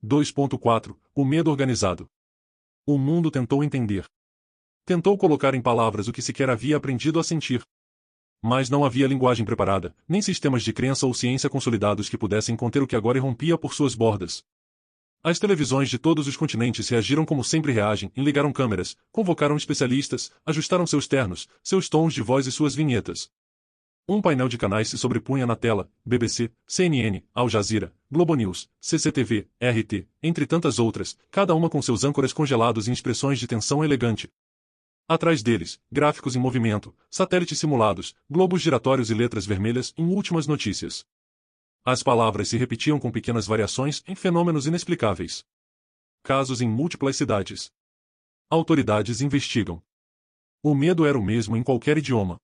2.4 O medo organizado. O mundo tentou entender. Tentou colocar em palavras o que sequer havia aprendido a sentir. Mas não havia linguagem preparada, nem sistemas de crença ou ciência consolidados que pudessem conter o que agora irrompia por suas bordas. As televisões de todos os continentes reagiram como sempre reagem, ligaram câmeras, convocaram especialistas, ajustaram seus ternos, seus tons de voz e suas vinhetas. Um painel de canais se sobrepunha na tela, BBC, CNN, Al Jazeera, Globo News, CCTV, RT, entre tantas outras, cada uma com seus âncoras congelados em expressões de tensão elegante. Atrás deles, gráficos em movimento, satélites simulados, globos giratórios e letras vermelhas em últimas notícias. As palavras se repetiam com pequenas variações em fenômenos inexplicáveis. Casos em múltiplas cidades. Autoridades investigam. O medo era o mesmo em qualquer idioma.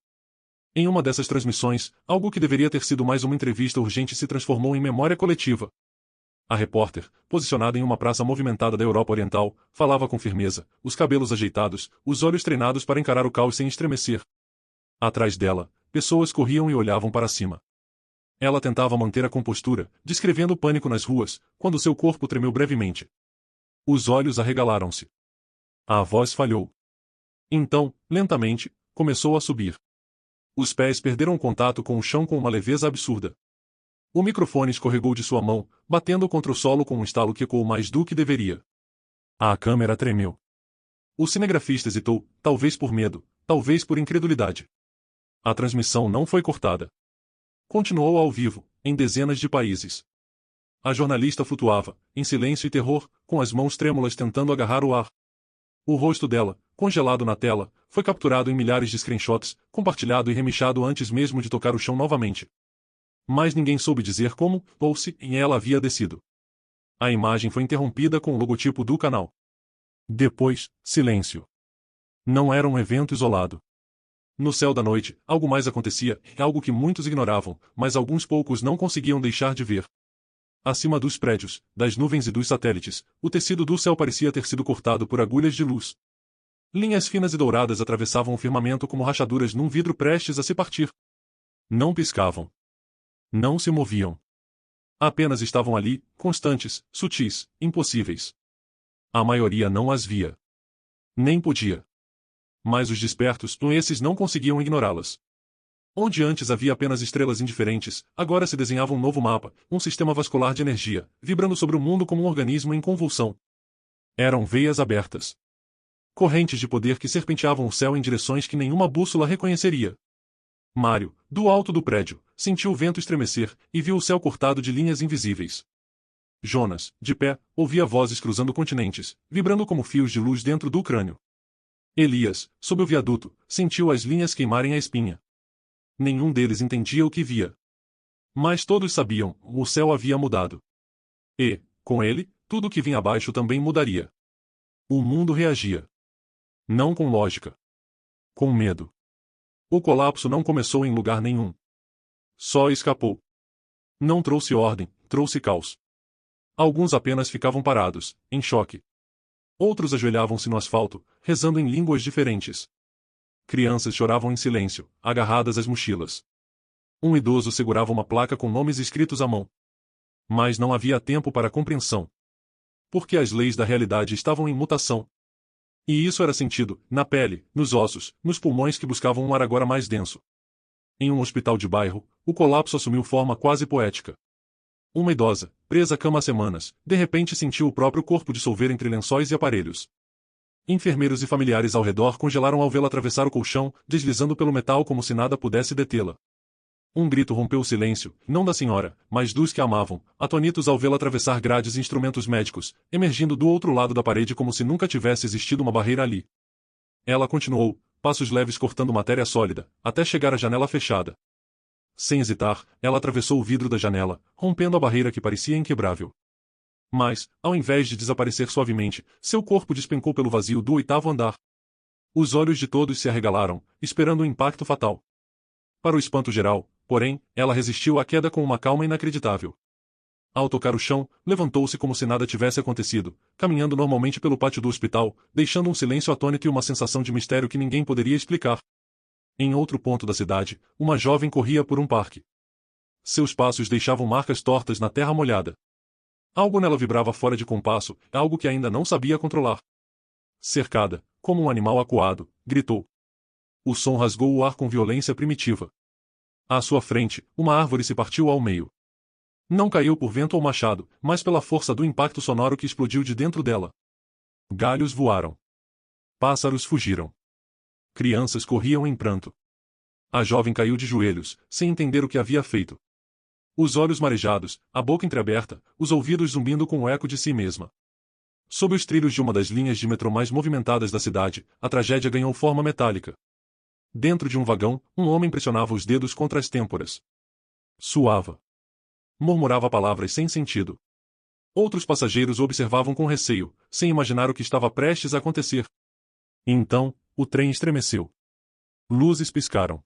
Em uma dessas transmissões, algo que deveria ter sido mais uma entrevista urgente se transformou em memória coletiva. A repórter, posicionada em uma praça movimentada da Europa Oriental, falava com firmeza, os cabelos ajeitados, os olhos treinados para encarar o caos sem estremecer. Atrás dela, pessoas corriam e olhavam para cima. Ela tentava manter a compostura, descrevendo o pânico nas ruas, quando seu corpo tremeu brevemente. Os olhos arregalaram-se. A voz falhou. Então, lentamente, começou a subir. Os pés perderam contato com o chão com uma leveza absurda. O microfone escorregou de sua mão, batendo contra o solo com um estalo que ecoou mais do que deveria. A câmera tremeu. O cinegrafista hesitou, talvez por medo, talvez por incredulidade. A transmissão não foi cortada. Continuou ao vivo, em dezenas de países. A jornalista flutuava, em silêncio e terror, com as mãos trêmulas tentando agarrar o ar. O rosto dela, congelado na tela, foi capturado em milhares de screenshots, compartilhado e remixado antes mesmo de tocar o chão novamente. Mas ninguém soube dizer como ou se ela havia descido. A imagem foi interrompida com o logotipo do canal. Depois, silêncio. Não era um evento isolado. No céu da noite, algo mais acontecia, algo que muitos ignoravam, mas alguns poucos não conseguiam deixar de ver. Acima dos prédios, das nuvens e dos satélites, o tecido do céu parecia ter sido cortado por agulhas de luz. Linhas finas e douradas atravessavam o firmamento como rachaduras num vidro prestes a se partir. Não piscavam. Não se moviam. Apenas estavam ali, constantes, sutis, impossíveis. A maioria não as via. Nem podia. Mas os despertos, esses não conseguiam ignorá-las. Onde antes havia apenas estrelas indiferentes, agora se desenhava um novo mapa, um sistema vascular de energia, vibrando sobre o mundo como um organismo em convulsão. Eram veias abertas. Correntes de poder que serpenteavam o céu em direções que nenhuma bússola reconheceria. Mário, do alto do prédio, sentiu o vento estremecer e viu o céu cortado de linhas invisíveis. Jonas, de pé, ouvia vozes cruzando continentes, vibrando como fios de luz dentro do crânio. Elias, sob o viaduto, sentiu as linhas queimarem a espinha. Nenhum deles entendia o que via. Mas todos sabiam, o céu havia mudado. E, com ele, tudo o que vinha abaixo também mudaria. O mundo reagia. Não com lógica. Com medo. O colapso não começou em lugar nenhum. Só escapou. Não trouxe ordem, trouxe caos. Alguns apenas ficavam parados, em choque. Outros ajoelhavam-se no asfalto, rezando em línguas diferentes. Crianças choravam em silêncio, agarradas às mochilas. Um idoso segurava uma placa com nomes escritos à mão. Mas não havia tempo para compreensão. Porque as leis da realidade estavam em mutação. E isso era sentido, na pele, nos ossos, nos pulmões que buscavam um ar agora mais denso. Em um hospital de bairro, o colapso assumiu forma quase poética. Uma idosa, presa à cama há semanas, de repente sentiu o próprio corpo dissolver entre lençóis e aparelhos. Enfermeiros e familiares ao redor congelaram ao vê-la atravessar o colchão, deslizando pelo metal como se nada pudesse detê-la. Um grito rompeu o silêncio, não da senhora, mas dos que a amavam, atonitos ao vê-la atravessar grades e instrumentos médicos, emergindo do outro lado da parede como se nunca tivesse existido uma barreira ali. Ela continuou, passos leves cortando matéria sólida, até chegar à janela fechada. Sem hesitar, ela atravessou o vidro da janela, rompendo a barreira que parecia inquebrável. Mas, ao invés de desaparecer suavemente, seu corpo despencou pelo vazio do 8º andar. Os olhos de todos se arregalaram, esperando o impacto fatal. Para o espanto geral, porém, ela resistiu à queda com uma calma inacreditável. Ao tocar o chão, levantou-se como se nada tivesse acontecido, caminhando normalmente pelo pátio do hospital, deixando um silêncio atônito e uma sensação de mistério que ninguém poderia explicar. Em outro ponto da cidade, uma jovem corria por um parque. Seus passos deixavam marcas tortas na terra molhada. Algo nela vibrava fora de compasso, algo que ainda não sabia controlar. Cercada, como um animal acuado, gritou. O som rasgou o ar com violência primitiva. À sua frente, uma árvore se partiu ao meio. Não caiu por vento ou machado, mas pela força do impacto sonoro que explodiu de dentro dela. Galhos voaram. Pássaros fugiram. Crianças corriam em pranto. A jovem caiu de joelhos, sem entender o que havia feito. Os olhos marejados, a boca entreaberta, os ouvidos zumbindo com o eco de si mesma. Sob os trilhos de uma das linhas de metrô mais movimentadas da cidade, a tragédia ganhou forma metálica. Dentro de um vagão, um homem pressionava os dedos contra as têmporas. Suava. Murmurava palavras sem sentido. Outros passageiros o observavam com receio, sem imaginar o que estava prestes a acontecer. Então, o trem estremeceu. Luzes piscaram.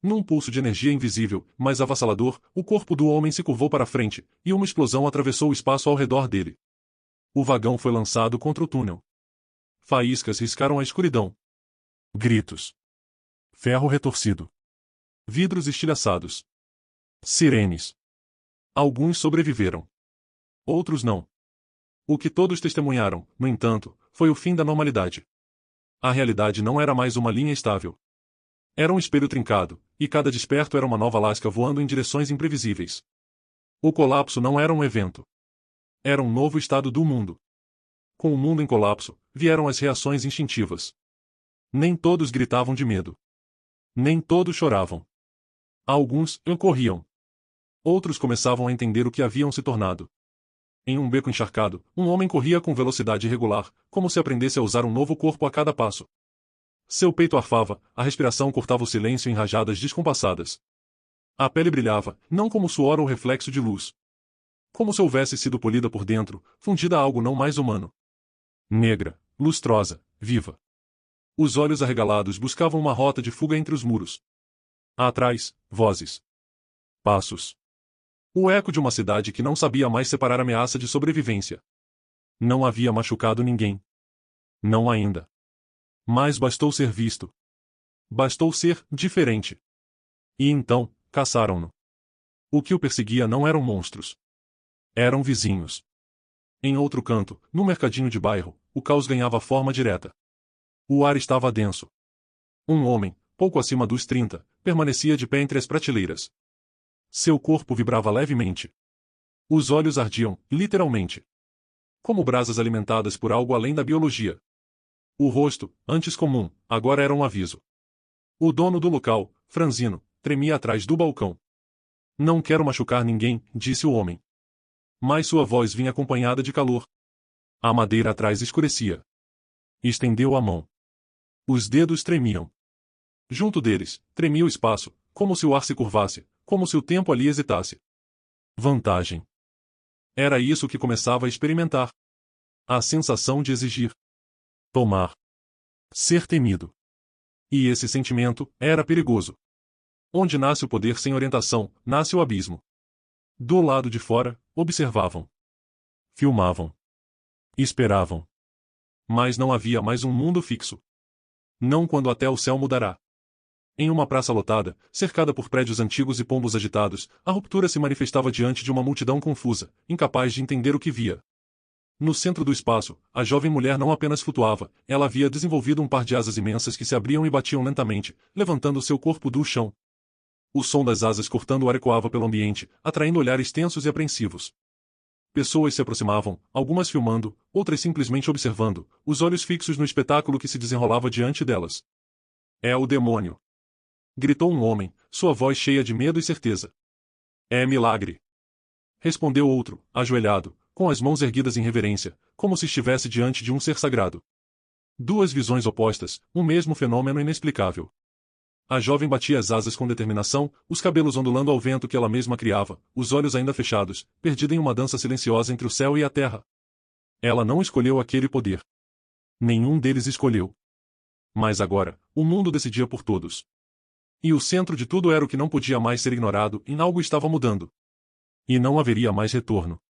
Num pulso de energia invisível, mas avassalador, o corpo do homem se curvou para frente, e uma explosão atravessou o espaço ao redor dele. O vagão foi lançado contra o túnel. Faíscas riscaram a escuridão. Gritos. Ferro retorcido. Vidros estilhaçados. Sirenes. Alguns sobreviveram. Outros não. O que todos testemunharam, no entanto, foi o fim da normalidade. A realidade não era mais uma linha estável. Era um espelho trincado, e cada desperto era uma nova lasca voando em direções imprevisíveis. O colapso não era um evento. Era um novo estado do mundo. Com o mundo em colapso, vieram as reações instintivas. Nem todos gritavam de medo. Nem todos choravam. Alguns corriam. Outros começavam a entender o que haviam se tornado. Em um beco encharcado, um homem corria com velocidade irregular, como se aprendesse a usar um novo corpo a cada passo. Seu peito arfava, a respiração cortava o silêncio em rajadas descompassadas. A pele brilhava, não como suor ou reflexo de luz. Como se houvesse sido polida por dentro, fundida a algo não mais humano. Negra, lustrosa, viva. Os olhos arregalados buscavam uma rota de fuga entre os muros. Atrás, vozes. Passos. O eco de uma cidade que não sabia mais separar ameaça de sobrevivência. Não havia machucado ninguém. Não ainda. Mas bastou ser visto. Bastou ser diferente. E então, caçaram-no. O que o perseguia não eram monstros. Eram vizinhos. Em outro canto, no mercadinho de bairro, o caos ganhava forma direta. O ar estava denso. Um homem, pouco acima dos 30, permanecia de pé entre as prateleiras. Seu corpo vibrava levemente. Os olhos ardiam, literalmente. Como brasas alimentadas por algo além da biologia. O rosto, antes comum, agora era um aviso. O dono do local, franzino, tremia atrás do balcão. Não quero machucar ninguém, disse o homem. Mas sua voz vinha acompanhada de calor. A madeira atrás escurecia. Estendeu a mão. Os dedos tremiam. Junto deles, tremia o espaço, como se o ar se curvasse, como se o tempo ali hesitasse. Vantagem. Era isso que começava a experimentar. A sensação de exigir. Tomar. Ser temido. E esse sentimento era perigoso. Onde nasce o poder sem orientação, nasce o abismo. Do lado de fora, observavam. Filmavam. Esperavam. Mas não havia mais um mundo fixo. Não quando até o céu mudará. Em uma praça lotada, cercada por prédios antigos e pombos agitados, a ruptura se manifestava diante de uma multidão confusa, incapaz de entender o que via. No centro do espaço, a jovem mulher não apenas flutuava, ela havia desenvolvido um par de asas imensas que se abriam e batiam lentamente, levantando seu corpo do chão. O som das asas cortando o ar ecoava pelo ambiente, atraindo olhares tensos e apreensivos. Pessoas se aproximavam, algumas filmando, outras simplesmente observando, os olhos fixos no espetáculo que se desenrolava diante delas. É o demônio! Gritou um homem, sua voz cheia de medo e certeza. É milagre! Respondeu outro, ajoelhado, com as mãos erguidas em reverência, como se estivesse diante de um ser sagrado. Duas visões opostas, um mesmo fenômeno inexplicável. A jovem batia as asas com determinação, os cabelos ondulando ao vento que ela mesma criava, os olhos ainda fechados, perdida em uma dança silenciosa entre o céu e a terra. Ela não escolheu aquele poder. Nenhum deles escolheu. Mas agora, o mundo decidia por todos. E o centro de tudo era o que não podia mais ser ignorado, e algo estava mudando. E não haveria mais retorno.